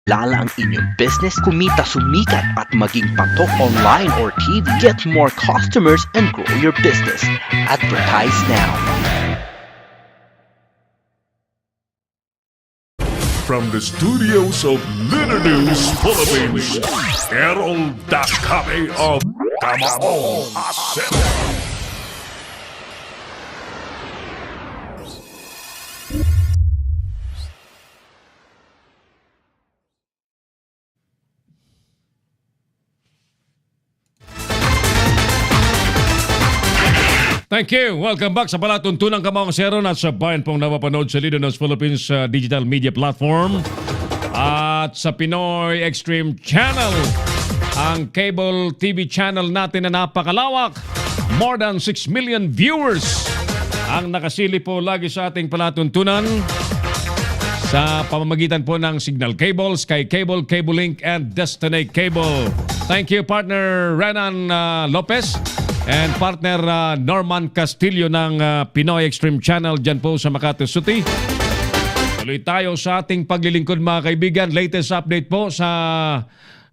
lala ang inyong business, kumita, sumikat at maging patok online or TV. Get more customers and grow your business. Advertise now. From the studios of Litter News Philippines, Errol Dakame of Kamao Asset. Thank you. Welcome back sa palatuntunang Kamaong Seron at sa bayan pong napapanood sa Litter News Philippines digital media platform at sa Pinoy Extreme Channel, ang cable TV channel natin na napakalawak. More than 6 million viewers ang nakasili po lagi sa ating palatuntunan sa pamamagitan po ng Signal Cable, Sky Cable, Cable Link, and Destiny Cable. Thank you, partner Renan Lopez and partner Norman Castillo ng Pinoy Extreme Channel dyan po sa Makati City. Tuloy tayo sa ating paglilingkod mga kaibigan. Latest update po sa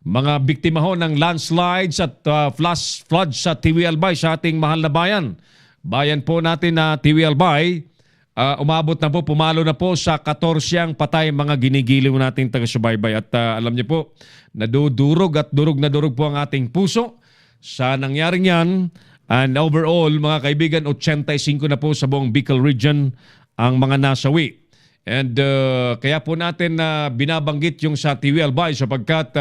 mga biktima ho ng landslides at flash floods sa Tiwi Albay sa ating mahal na bayan. Bayan po natin na Tiwi Albay, umabot na po, pumalo na po sa 14 patay mga ginigiliw nating taga-subaybay. At alam niyo po, nadudurog at durog na durog po ang ating puso sa nangyaring yan. And overall, mga kaibigan, 85 na po sa buong Bicol region ang mga nasawi. And kaya po natin binabanggit yung sa Tiwi Albay sapagkat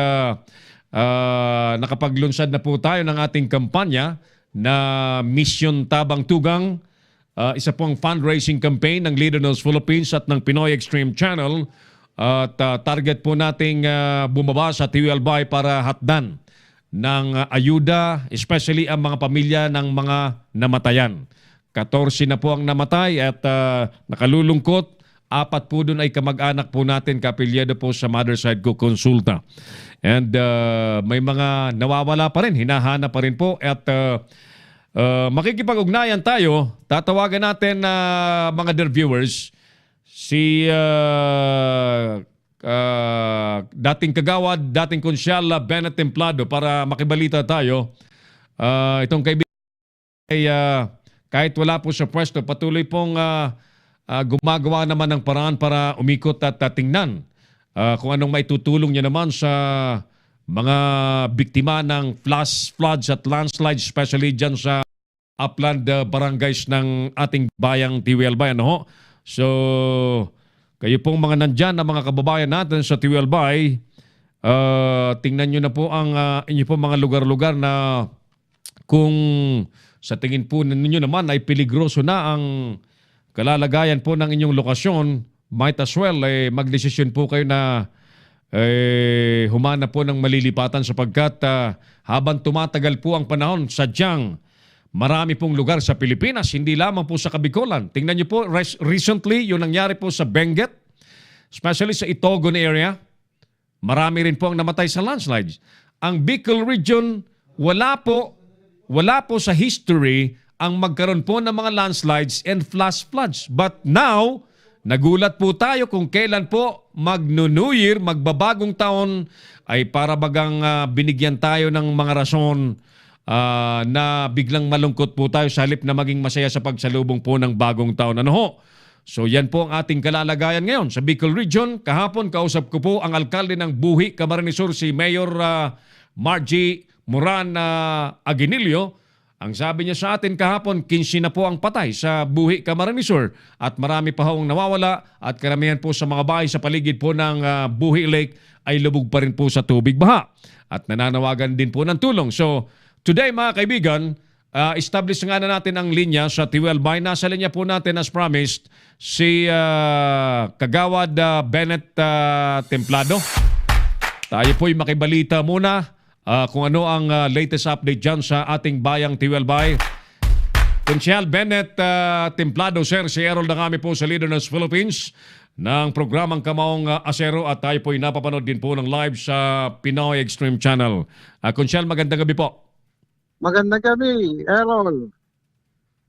nakapaglunsad na po tayo ng ating kampanya na Mission Tabang Tugang. Isa pong fundraising campaign ng Litter News Philippines at ng Pinoy Extreme Channel. At target po nating bumaba sa Tiwi Albay para hatdan ng ayuda, especially ang mga pamilya ng mga namatayan. 14 na po ang namatay at nakalulungkot. 4 po doon ay kamag-anak po natin, kapilyado po sa mother side ko, konsulta. And may mga nawawala pa rin, hinahanap pa rin po. At makikipag-ugnayan tayo, tatawagan natin mga dear viewers, si dating kagawad, dating konsyal Bennett Templado para makibalita tayo. Itong kaibigan ay kahit wala po sa pwesto, patuloy pong gumagawa naman ng paraan para umikot at tingnan kung anong maitutulong niya naman sa mga biktima ng flash floods at landslides, especially dyan sa upland barangays ng ating bayang Tiwi Albay. Ano ho? So, kayo pong mga nandyan na mga kababayan natin sa Tiwi Albay, tingnan nyo na po ang inyo pong mga lugar-lugar na kung sa tingin po ninyo naman ay peligroso na ang kalalagayan po ng inyong lokasyon, might as well magdesisyon po kayo na humana po ng malilipatan sapagkat habang tumatagal po ang panahon, sadyang marami pong lugar sa Pilipinas, hindi lamang po sa Kabikolan. Tingnan niyo po, recently, yung nangyari po sa Benguet, especially sa Itogon area, marami rin po ang namatay sa landslides. Ang Bicol region, wala po sa history ang magkaroon po ng mga landslides and flash floods. But now, nagulat po tayo kung kailan po mag-New Year, magbabagong taon, ay para bagang binigyan tayo ng mga rason na biglang malungkot po tayo sa halip na maging masaya sa pagsalubong po ng bagong taon. Ano ho? So yan po ang ating kalalagayan ngayon. Sa Bicol Region, kahapon kausap ko po ang alkalde ng Buhi, Camarines Sur, si Mayor Margie Moran Aguinillo. Ang sabi niya sa atin kahapon, 15 na po ang patay sa Buhi, Camarines Sur. At marami pa hong nawawala at karamihan po sa mga bahay sa paligid po ng Buhi Lake ay lubog pa rin po sa tubig baha. At nananawagan din po ng tulong. So, today mga kaibigan, establish nga na natin ang linya sa Tiwi Albay. Nasa linya po natin as promised si Kagawad Bennett Templado. Tayo po'y makibalita muna kung ano ang latest update dyan sa ating bayang Tiwi Albay. Konsyal Bennett Templado, sir, si Errol na kami po sa Litter News Philippines ng programang Kamaong Asero at tayo po'y napapanood din po ng live sa Pinoy Extreme Channel. Konsyal, magandang gabi po. Magandang gabi, Errol.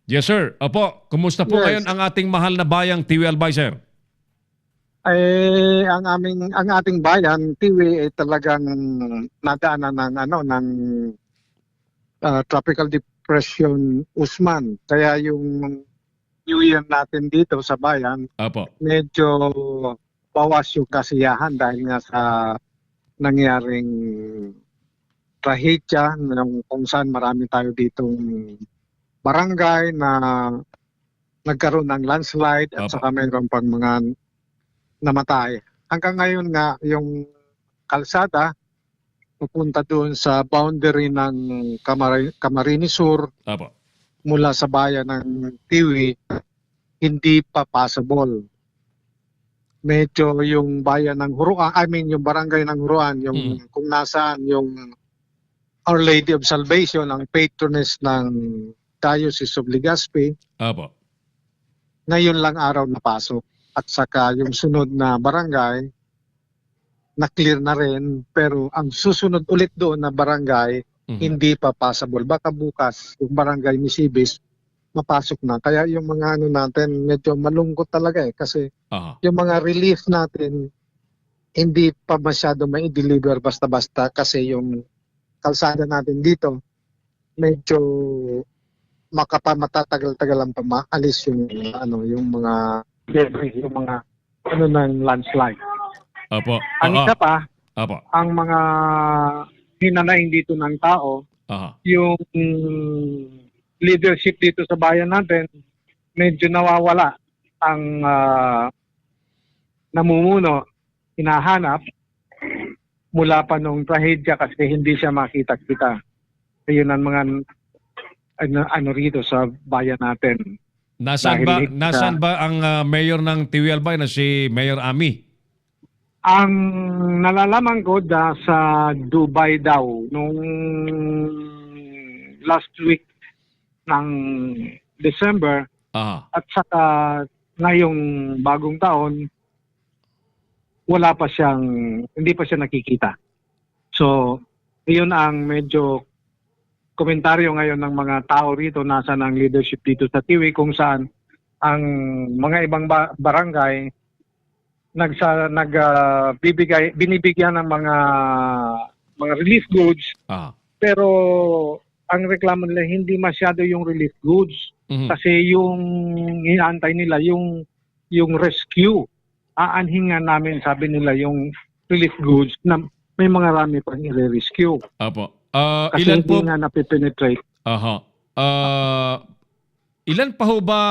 Yes, sir. Opo, kumusta po Yes. ngayon ang ating mahal na bayang Tiwi Albay, sir? ang ating bayan, Tiwi, ay talagang nadaanan ng Tropical Depression Usman. Kaya yung New Year natin dito sa bayan, Apo. medyo bawas yung kasiyahan dahil nga sa nangyaring trahedya kung saan marami tayo ditong barangay na nagkaroon ng landslide at Opo. saka mayroon pang mga namatay. Hanggang ngayon nga, yung kalsada pupunta doon sa boundary ng Camarines Sur Apo. mula sa bayan ng Tiwi, hindi pa possible. Medyo yung bayan ng Huruan, yung barangay ng Huruan, yung kung nasaan yung Our Lady of Salvation, ang patroness ng Diocese of Legazpi, Apo. ngayon lang araw napasok. At saka yung sunod na barangay, na-clear na rin. Pero ang susunod ulit doon na barangay, hindi pa possible. Baka bukas, yung barangay ni Sibis, mapasok na. Kaya yung mga natin, medyo malungkot talaga kasi yung mga relief natin, hindi pa masyado may deliver basta-basta kasi yung kalsada natin dito, medyo matatagal-tagalan pa maalis yung yung mga debris, yung mga ng landslide. Apo. Ang isa pa, Apo. ang mga hinanaing dito ng tao, yung leadership dito sa bayan natin, medyo nawawala ang namumuno, hinahanap mula pa nung trahedya kasi hindi siya makita-kita. Ayun ang mga rito sa bayan natin. Nasaan ba ang mayor ng Tiwi Albay na si Mayor Ami? Ang nalalaman ko sa Dubai daw nung last week ng December at saka ngayong bagong taon hindi pa siya nakikita. So, yun ang medyo komentaryo ngayon ng mga tao rito, nasa ng leadership dito sa Tiwi, kung saan ang mga ibang barangay binibigyan ng mga relief goods, pero ang reklamo nila hindi masyado yung relief goods kasi yung inaantay nila yung rescue. Aanhin nga namin, sabi nila, yung relief goods na may mga rami pang i-rescue. Apo. Kasi Ilan hindi po nga napipenetrate. Ilan pa ho ba,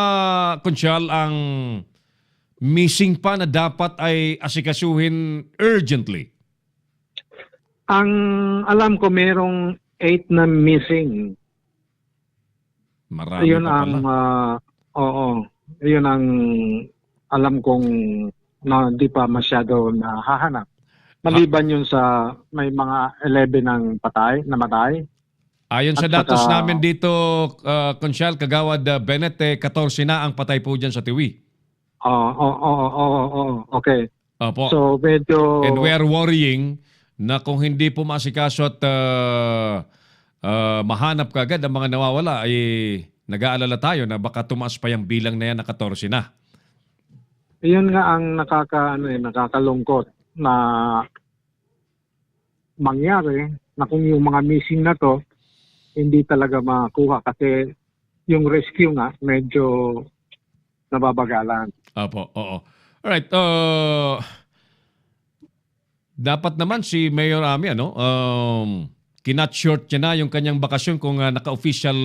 Konsyal, ang missing pa na dapat ay asikasuhin urgently? Ang alam ko merong 8 na missing. Marami Ayun pa ang pala. Ayun ang alam kong na hindi pa masyado nahahanap. Maliban yun sa may mga 11 ang namatay. Ayon sa At datos saka, namin dito, Konsyal Kagawad Bennett, 14 na ang patay po dyan sa Tiwi. Okay. Opo. So medyo... And we are worrying na kung hindi po masikaso at mahanap kagad ang mga nawawala, ay nag-aalala tayo na baka tumaas pa yung bilang na yan na 14 na. Iyon nga ang nakakalungkot na mangyari, na kung yung mga missing na to hindi talaga makuha kasi yung rescue nga medyo nababagalan. Opo, oo. Alright, dapat naman si Mayor Ami, kinat short niya na yung kanyang bakasyon kung naka-official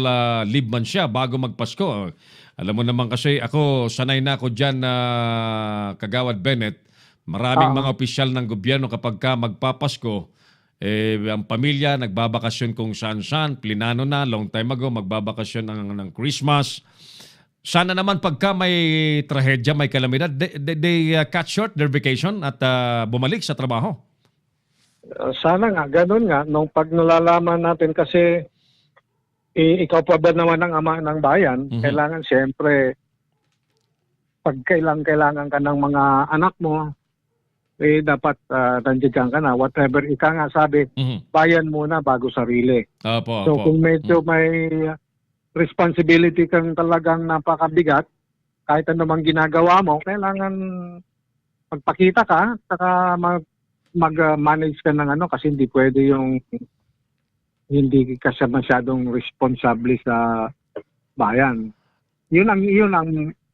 leave man siya bago magpasko. Alam mo naman kasi ako, sanay na ako dyan Kagawad Bennett. Maraming mga opisyal ng gobyerno kapag ka magpapasko, ang pamilya nagbabakasyon kung saan-saan, plinano na, long time ago, magbabakasyon ng Christmas. Sana naman pagka may trahedya, may kalamidad, they cut short their vacation at bumalik sa trabaho. Sana nga, ganun nga. Nung pag nalalaman natin kasi ikaw pa ba naman ang ama ng bayan, kailangan siyempre pag kailangan ka ng mga anak mo, dapat nandiyan ka na. Whatever ika nga sabi, bayan muna bago sarili. So kung medyo may responsibility kang talagang napakabigat, kahit ano mang ginagawa mo, kailangan magpakita ka, saka mag-manage ka ng kasi hindi pwede yung hindi ka siya masyadong responsable sa bayan. Yun ang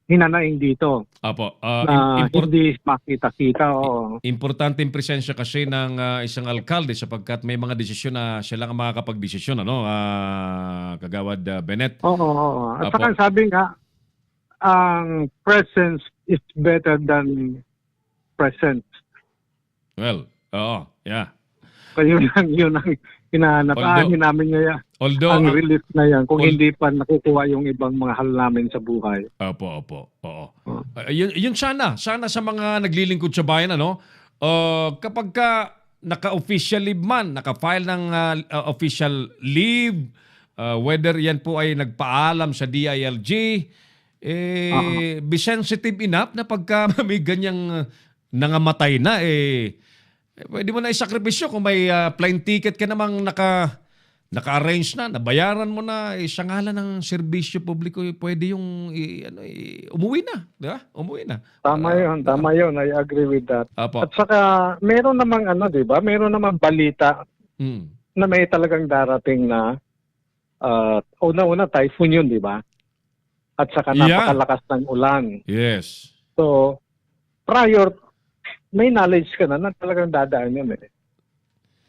hinanaing dito. Apo. Na hindi makita-kita. Importanteng presensya kasi ng isang alkalde sapagkat may mga desisyon na siya lang ang makakapag-desisyon, Kagawad Bennett. Oo. At saka sabi nga, ang presence is better than present. Well, oo, yeah. So yun ang hinahanap. Namin ngayon. Ang relief na yan kung hindi pa nakukuha yung ibang mga hal namin sa buhay. Opo. Oo. Yun sana sa mga naglilingkod sa bayan, kapag ka naka-official leave man, naka-file ng official leave, whether yan po ay nagpaalam sa DILG, be sensitive enough na pagka may ganyang nangamatay na, pwede mo na isakripisyo kung may plane ticket ka namang naka-arrange na, nabayaran mo na, sa ngalan ng serbisyo publiko, pwede yung umuwi na. Di ba? Umuwi na. Tama yun. I agree with that. Apo. At saka, meron namang di ba? Meron namang balita na may talagang darating na una-una typhoon yun, di ba? At saka napakalakas ng ulan. Yes. So, prior, may knowledge ka na talagang dadaan yun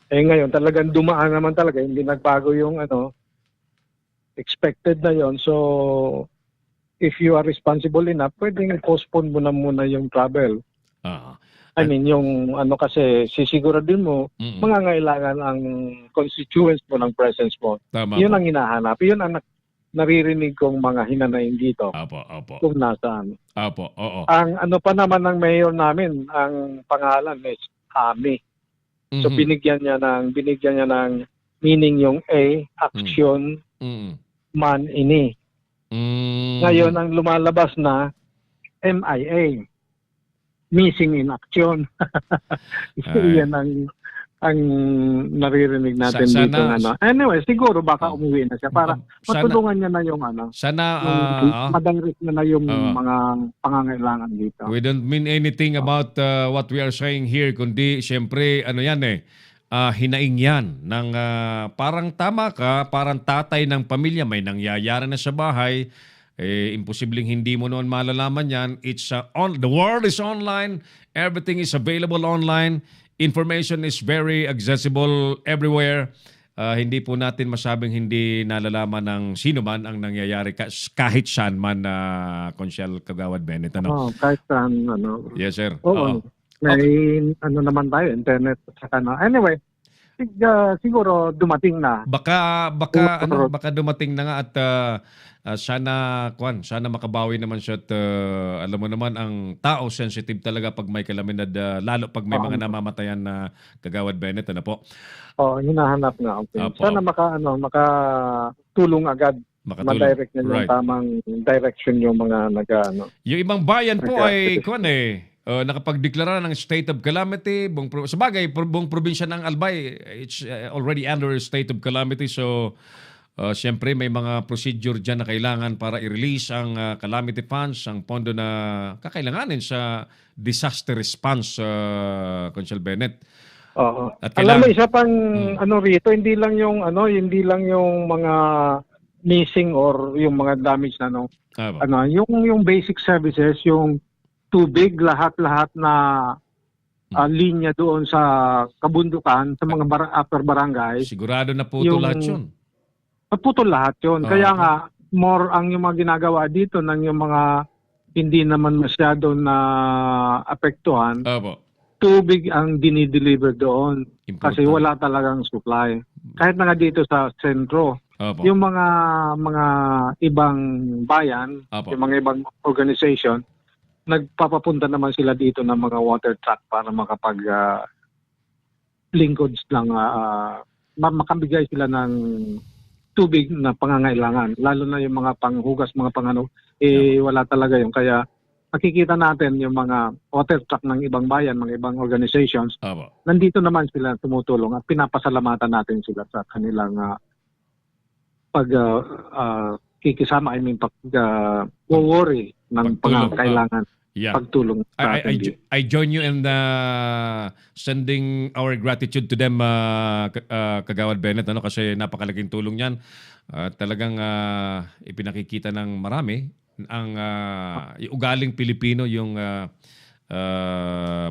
ngayon talagang dumaan naman talaga, hindi nagbago yung expected na yon. So if you are responsible enough, pwedeng postpone mo na muna yung travel. I mean yung kasi sisiguraduhin mo mangangailangan ang constituents mo ng presence mo. Tama yun po. ang hinahanap, yun ang naririnig kong mga hinanaing dito. Apo. Kung nasaan. Apo, oo. Ang pa naman ng mayor namin, ang pangalan is AMI. So binigyan niya ng meaning yung A, action, man, ini. Ngayon ang lumalabas na MIA, missing in action. Yan ang naririnig natin dito. Anyway, siguro baka umuwi na siya para matulungan niya na yung madirect na yung mga pangangailangan dito. We don't mean anything about what we are saying here, kundi siyempre hinaing yan ng parang tama ka, parang tatay ng pamilya, may nangyayari na sa bahay, imposibleng hindi mo noon malalaman yan. The world is online, everything is available online. Information is very accessible everywhere. Hindi po natin masabing hindi nalalaman ng sino man ang nangyayari kahit saan man, Consyal Kagawad Bennett. Kahit saan. Yes, sir. Oo. May naman tayo, internet. Anyway, siguro dumating na. Baka dumating na nga at sana makabawi naman siya at alam mo naman ang tao sensitive talaga pag may kalamidad, lalo pag may mga namamatayan na Kagawad Bennett, po. Hinahanap nga. Okay. Sana makatulong agad. Ma-direct niya yung tamang direction yung mga Yung ibang bayan po ay nakapagdeklara ng state of calamity. Sabagay, buong probinsya ng Albay, it's already under state of calamity. So, siyempre may mga procedure dyan na kailangan para i-release ang calamity funds, ang pondo na kakailanganin sa disaster response, Consyal Bennett. At alam mo, isa pang rito, hindi lang yung mga missing or yung mga damage na yung basic services, yung tubig, lahat na linya doon sa kabundukan, sa mga upper barangay. Sigurado na putol lahat yun. Naputol lahat yun. Kaya nga, more ang yung mga ginagawa dito ng yung mga hindi naman masyado na apektuhan, tubig ang dinideliver doon. Important. Kasi wala talagang supply. Kahit na nga dito sa sentro, yung mga ibang bayan, yung mga ibang organization, nagpapapunta naman sila dito ng mga water truck para makapag lingkod lang, makabigay sila ng tubig na pangangailangan, lalo na yung mga panghugas, mga wala talaga yun. Kaya makikita natin yung mga water truck ng ibang bayan, mga ibang organizations, nandito naman sila tumutulong at pinapasalamatan natin sila sa kanilang kikisama, pag worry ng pangangailangan. Yeah. pagtulong natin dito. I join you in sending our gratitude to them, Kagawad Bennett, ano, kasi napakalaking tulong yan. Talagang ipinakikita ng marami ang yung ugaling Pilipino, yung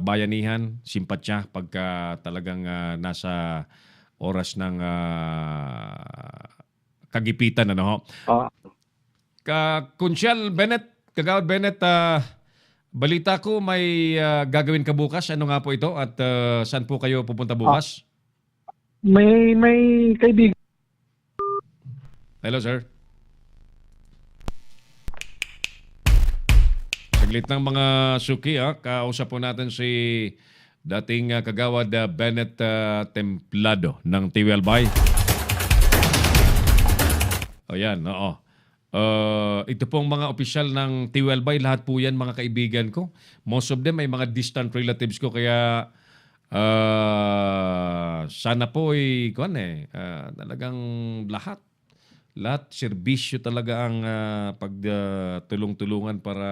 bayanihan, simpatya pagka talagang nasa oras ng kagipitan, ano ho. Ah, Kunsyal Bennett, Kagawad Bennett, balita ko may gagawin ka bukas. Ano nga po ito at saan po kayo pupunta bukas? may kaibigan. Hello, sir. Saglit ng mga suki, kausap po natin si dating Kagawad Bennett Templado ng Tiwelbay. O yan, oo. Ito pong mga opisyal ng Tiwelbay, lahat po yan mga kaibigan ko. Most of them ay mga distant relatives ko, kaya sana po talagang lahat serbisyo talaga ang pagtulong-tulungan para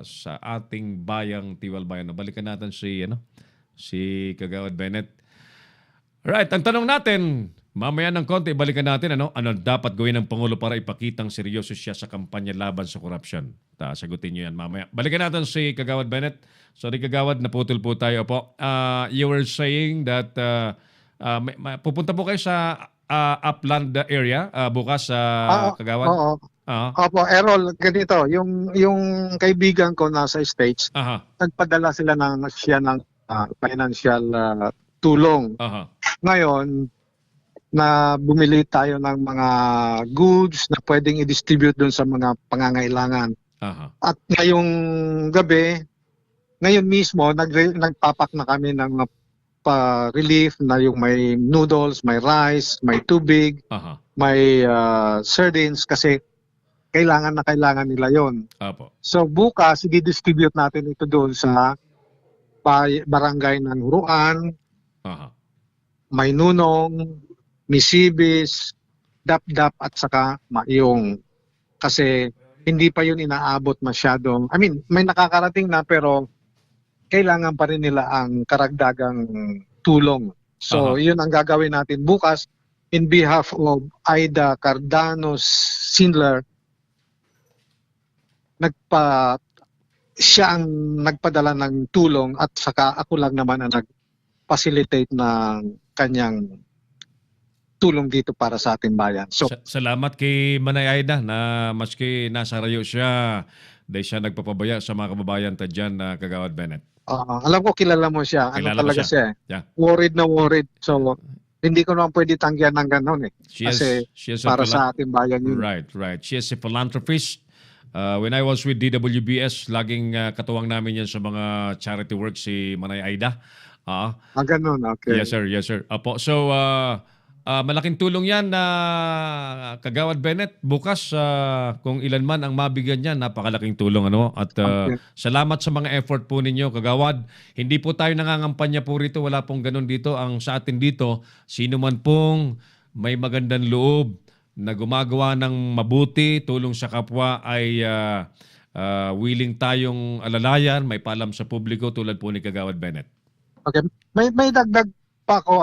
sa ating bayang Tiwelbayan. Balikan natin si Kagawad Bennett. Right, ang tanong natin, mamaya ng konti, balikan natin, ano dapat gawin ng Pangulo para ipakitang seryoso siya sa kampanya laban sa korupsyon? Sagutin nyo yan mamaya. Balikan natin si Kagawad Bennett. Sorry, Kagawad, naputol po tayo po. You were saying that pupunta po kayo sa upland area bukas, Kagawad? Oo. Opo, Errol, ganito, yung kaibigan ko nasa States, Aha. nagpadala siya ng financial tulong. Aha. Ngayon, na bumili tayo ng mga goods na pwedeng i-distribute doon sa mga pangangailangan. Aha. At ngayon mismo, nagpapak na kami ng relief na yung may noodles, may rice, may tubig, Aha. may sardines kasi kailangan nila yon. Apo. So bukas, i-distribute natin ito doon sa barangay ng Huruan, Aha. may Nunong, Misibis, Dapdap at saka Maiyong. Kasi hindi pa yun inaabot masyadong. May nakakarating na pero kailangan pa rin nila ang karagdagang tulong. So, yun ang gagawin natin bukas in behalf of Aida Cardanos Sindler. Siya ang nagpadala ng tulong at saka ako lang naman ang nag-facilitate ng kanyang tulong dito para sa ating bayan. So, Salamat kay Manay Aida na maski nasa rayo siya, dahil siya nagpapabaya sa mga kababayan ta dyan na Kagawad Bennett. alam ko kilala mo siya. Kilala Ano ko talaga siya? Yeah. Worried na worried. So, hindi ko naman pwede tanggihan ng gano'n eh. She is Para sa ating bayan yun. Right. She is a philanthropist. When I was with DWBS, laging katuwang namin yan sa mga charity work si Manay Aida. Ganun, okay. Yes, sir. Apo. So, malaking tulong yan na Kagawad Bennett. Bukas, kung ilan man ang mabigyan niya, napakalaking tulong. At salamat sa mga effort po ninyo, Kagawad. Hindi po tayo nangangampanya po rito. Wala pong ganun dito. Ang sa atin dito, sino man pong may magandang loob na gumagawa ng mabuti, tulong sa kapwa, ay willing tayong alalayan, may paalam sa publiko tulad po ni Kagawad Bennett. Okay. May dagdag pa ako,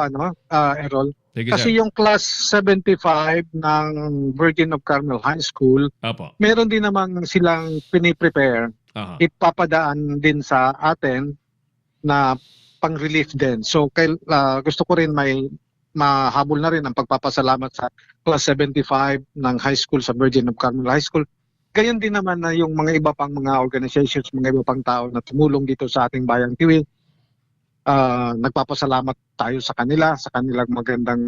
Errol. Sige, Kasi sir. yung class 75 ng Virgin of Carmel High School, Apo. meron din naman silang piniprepare. Aha. Ipapadaan din sa atin na pang-relief din. So, gusto ko rin may mahabol na rin ang pagpapasalamat sa class 75 ng high school sa Virgin of Carmel High School. Gayon din naman na yung mga iba pang mga organizations, mga iba pang tao na tumulong dito sa ating bayang Tiwi. Nagpapasalamat tayo sa kanilang magandang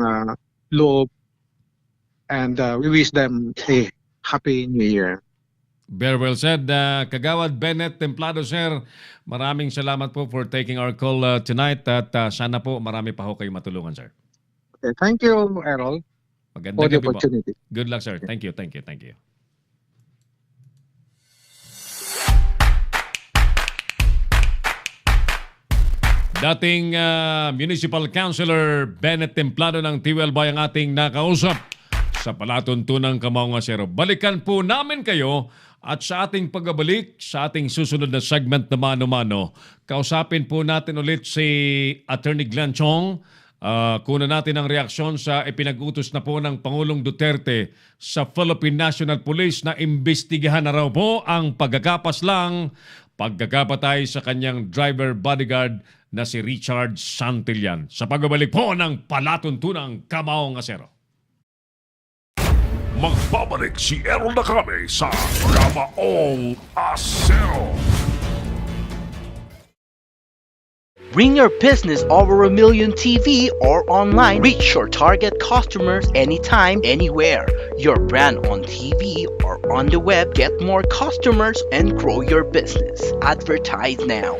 loob, and we wish them a happy new year. Very well said. Kagawad Bennett Templado, sir, maraming salamat po for taking our call tonight at sana po marami pa ho kayo matulungan, sir. Okay, thank you, Errol, Magandang for the gabi po. opportunity. Good luck, sir. Thank you. Dating Municipal Councilor Bennett Templado ng Tiwelbay ang ating nakausap sa palatuntunang Kamaunga Sero. Balikan po namin kayo At sa ating pagbabalik, sa ating susunod na segment na mano-mano, kausapin po natin ulit si Attorney Glenn Chong. Kunan natin ang reaksyon sa ipinag-utos na po ng Pangulong Duterte sa Philippine National Police na imbestigahan na raw po ang pagkakapatay sa kanyang driver bodyguard na si Richard Santillan. Sa pagbabalik po ng palatuntunang Kamaong Asero. Magbabalik si Errol Nakame sa Kamaong Asero. Bring your business over a million TV or online. Reach your target customers anytime, anywhere. Your brand on TV or on the web. Get more customers and grow your business. Advertise now.